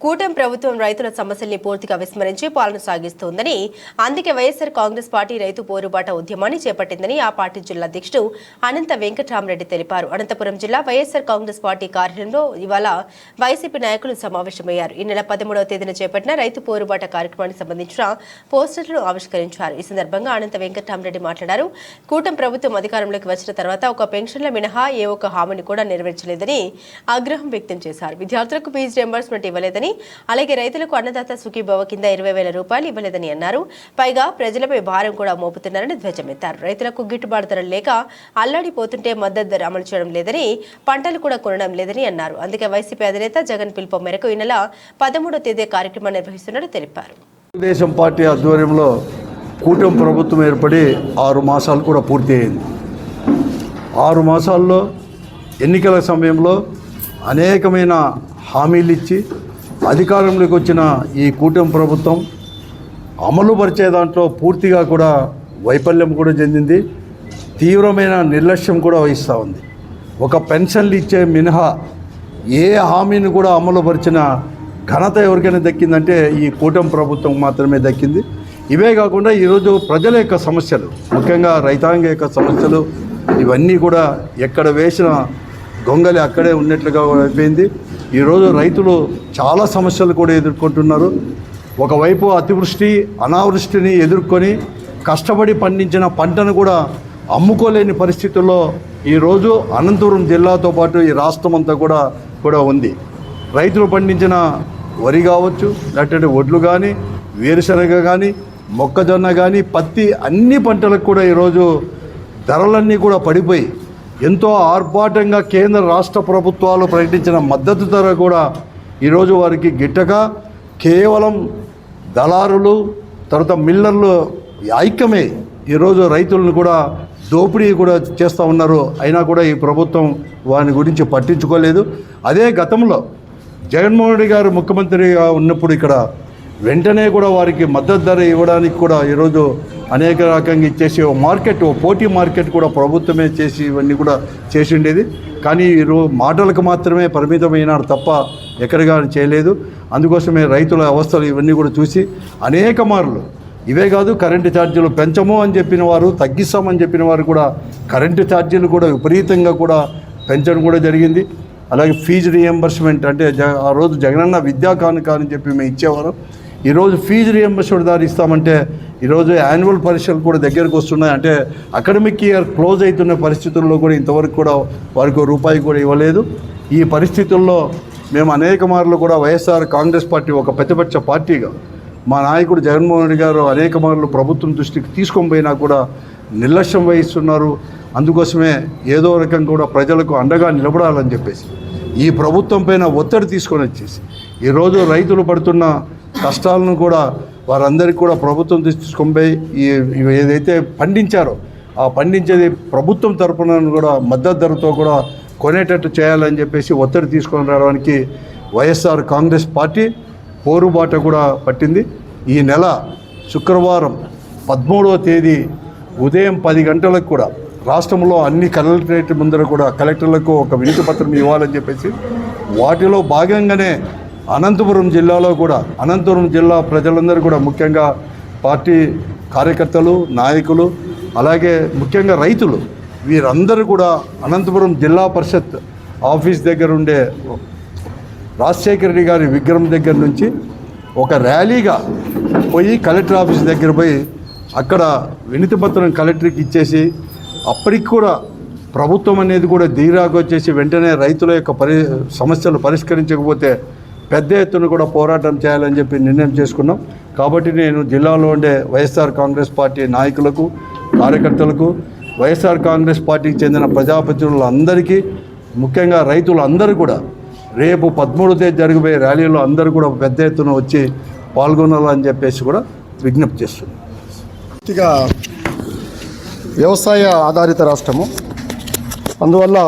కూటమి ప్రభుత్వం రైతుల సమస్యల్ని పూర్తిగా విస్మరించి పాలన సాగిస్తోందని, అందుకే వైఎస్ఆర్ కాంగ్రెస్ పార్టీ రైతు పోరుబాట ఉద్యమాన్ని చేపట్టిందని ఆ పార్టీ జిల్లా అధ్యక్షుడు అనంత వెంకటరామరెడ్డి తెలిపారు. అనంతపురం జిల్లా వైఎస్ఆర్ కాంగ్రెస్ పార్టీ కార్యాలయంలో ఇవాళ వైసీపీ నాయకులు సమావేశమయ్యారు. ఈ నెల 13వ తేదీన చేపట్టిన రైతు పోరుబాట కార్యక్రమానికి సంబంధించిన పోస్టర్లను ఆవిష్కరించారు. ఈ సందర్భంగా అనంత వెంకటరామరెడ్డి మాట్లాడారు. కూటమి ప్రభుత్వం అధికారంలోకి వచ్చిన తర్వాత ఒక పెన్షన్ల మినహా ఏ ఒక్క హామీని కూడా నెరవేర్చలేదని ఆగ్రహం వ్యక్తం చేశారు. విద్యార్థులకు ఫీజు రియంబర్స్మెంట్ ఇవ్వలేదని, అలాగే రైతులకు అన్నదాత సుఖీభవ కింద 20,000 రూపాయలు ఇవ్వలేదని అన్నారు. పైగా ప్రజలపై భారం కూడా మోపుతున్నారని ధ్వజమెత్తారు. రైతులకు గిట్టుబాటు ధర లేక అల్లాడిపోతుంటే మద్దతు ధర అమలు చేయడం లేదని, పంటలు కూడా కొనడం లేదని అన్నారు. అందుకే వైసీపీ అధినేత జగన్ పిలుపు మేరకు ఈ నెల 13వ తేదీ కార్యక్రమాన్ని నిర్వహిస్తున్నట్టు తెలిపారు. తెలుగుదేశం పార్టీ ఆధ్వర్యంలో కూటమి ప్రభుత్వం ఏర్పడి 6 మాసాలు కూడా పూర్తి అయింది. 6 మాసాల్లో ఎన్నికల సమయంలో అనేకమైన హామీలు ఇచ్చి అధికారంలోకి వచ్చిన ఈ కూటమి ప్రభుత్వం అమలు పరిచే దాంట్లో పూర్తిగా కూడా వైఫల్యం కూడా చెందింది. తీవ్రమైన నిర్లక్ష్యం కూడా వహిస్తూ ఉంది. ఒక పెన్షన్లు ఇచ్చే మినహా ఏ హామీని కూడా అమలు పరిచిన ఘనత ఎవరికైనా దక్కిందంటే ఈ కూటమి ప్రభుత్వం మాత్రమే దక్కింది. ఇవే కాకుండా ఈరోజు ప్రజల యొక్క సమస్యలు, ముఖ్యంగా రైతాంగ యొక్క సమస్యలు, ఇవన్నీ కూడా ఎక్కడ వేసిన గొంగలి అక్కడే ఉన్నట్లుగా అయిపోయింది. ఈరోజు రైతులు చాలా సమస్యలు కూడా ఎదుర్కొంటున్నారు. ఒకవైపు అతివృష్టి అనావృష్టిని ఎదుర్కొని కష్టపడి పండించిన పంటను కూడా అమ్ముకోలేని పరిస్థితుల్లో ఈరోజు అనంతపురం జిల్లాతో పాటు ఈ రాష్ట్రం అంతా కూడా ఉంది. రైతులు పండించిన వరి కావచ్చు, లేకపోతే వడ్లు కానీ, వేరుశనగ కానీ, మొక్కజొన్న కానీ, పత్తి, అన్ని పంటలకు కూడా ఈరోజు ధరలన్నీ కూడా పడిపోయి ఎంతో ఆర్భాటంగా కేంద్ర రాష్ట్ర ప్రభుత్వాలు ప్రకటించిన మద్దతు ధర కూడా ఈరోజు వారికి గిట్టక కేవలం దళారులు తర్వాత మిల్లర్లు ఐక్యమే ఈరోజు రైతులను కూడా దోపిడీ కూడా చేస్తూ ఉన్నారు. అయినా కూడా ఈ ప్రభుత్వం వాని గురించి పట్టించుకోలేదు. అదే గతంలో జగన్మోహన్ రెడ్డి గారు ముఖ్యమంత్రిగా ఉన్నప్పుడు ఇక్కడ వెంటనే కూడా వారికి మద్దతు ధర ఇవ్వడానికి కూడా ఈరోజు అనేక రకంగా ఇచ్చేసి ఓ పోటీ మార్కెట్ కూడా ప్రభుత్వమే చేసి ఇవన్నీ కూడా చేసి ఉండేది. కానీ ఈరోజు మాటలకు మాత్రమే పరిమితమైనారు తప్ప ఎక్కడిగా చేయలేదు. అందుకోసమే రైతుల అవస్థలు ఇవన్నీ కూడా చూసి అనేక మార్లు, ఇవే కాదు కరెంటు ఛార్జీలు పెంచము అని చెప్పిన వారు, తగ్గిస్తామని చెప్పిన వారు కూడా కరెంటు ఛార్జీలు కూడా విపరీతంగా కూడా పెంచడం కూడా జరిగింది. అలాగే ఫీజు రియంబర్స్మెంట్ అంటే ఆ రోజు జగనన్న విద్యా కానుక అని చెప్పి మేము ఇచ్చేవారు. ఈరోజు ఫీజు రియంబర్స్మెంట్ దారి ఇస్తామంటే ఈరోజు యాన్యువల్ పరీక్షలు కూడా దగ్గరకు వస్తున్నాయి. అంటే అకాడమిక్ ఇయర్ క్లోజ్ అవుతున్న పరిస్థితుల్లో కూడా ఇంతవరకు కూడా వారికి రూపాయి కూడా ఇవ్వలేదు. ఈ పరిస్థితుల్లో మేము అనేక మార్లు కూడా వైఎస్ఆర్ కాంగ్రెస్ పార్టీ ఒక ప్రతిపక్ష పార్టీగా మా నాయకుడు జగన్మోహన్ రెడ్డి గారు అనేక మార్లు ప్రభుత్వం దృష్టికి తీసుకొని పోయినా కూడా నిర్లక్ష్యం వహిస్తున్నారు. అందుకోసమే ఏదో రకంగా కూడా ప్రజలకు అండగా నిలబడాలని చెప్పేసి ఈ ప్రభుత్వం పైన ఒత్తిడి తీసుకొని వచ్చేసి ఈరోజు రైతులు పడుతున్న కష్టాలను కూడా వారందరికీ కూడా ప్రభుత్వం తీసుకొని పోయి ఏదైతే పండించారో ఆ పండించేది ప్రభుత్వం తరపున కూడా మద్దతు ధరతో కూడా కొనేటట్టు చేయాలని చెప్పేసి ఒత్తిడి తీసుకొని రావడానికి వైఎస్ఆర్ కాంగ్రెస్ పార్టీ పోరుబాట కూడా పట్టింది. ఈ నెల శుక్రవారం 13వ తేదీ ఉదయం 10 గంటలకు కూడా రాష్ట్రంలో అన్ని కలెక్టరేట్ ముందర కూడా కలెక్టర్లకు ఒక వినతి పత్రం ఇవ్వాలని చెప్పేసి వాటిలో భాగంగానే అనంతపురం జిల్లాలో కూడా అనంతపురం జిల్లా ప్రజలందరూ కూడా ముఖ్యంగా పార్టీ కార్యకర్తలు, నాయకులు, అలాగే ముఖ్యంగా రైతులు వీరందరూ కూడా అనంతపురం జిల్లా పరిషత్ ఆఫీస్ దగ్గర ఉండే రాజశేఖర రెడ్డి గారి విగ్రహం దగ్గర నుంచి ఒక ర్యాలీగా పోయి కలెక్టర్ ఆఫీస్ దగ్గర పోయి అక్కడ వినతి పత్రం కలెక్టర్కి ఇచ్చేసి అప్పటికి కూడా ప్రభుత్వం అనేది కూడా ధీరాగా వచ్చేసి వెంటనే రైతుల యొక్క సమస్యలు పరిష్కరించకపోతే పెద్ద ఎత్తున కూడా పోరాటం చేయాలని చెప్పి నిర్ణయం చేసుకున్నాం. కాబట్టి నేను జిల్లాలో ఉండే వైఎస్ఆర్ కాంగ్రెస్ పార్టీ నాయకులకు, కార్యకర్తలకు, వైఎస్ఆర్ కాంగ్రెస్ పార్టీకి చెందిన ప్రజాప్రతినిధులందరికీ, ముఖ్యంగా రైతులందరూ కూడా రేపు 13వ తేదీ జరగబోయే ర్యాలీలో అందరూ కూడా పెద్ద ఎత్తున వచ్చి పాల్గొనాలని చెప్పేసి కూడా విజ్ఞప్తి చేస్తున్నాం. వ్యవసాయ ఆధారిత రాష్ట్రము, అందువల్ల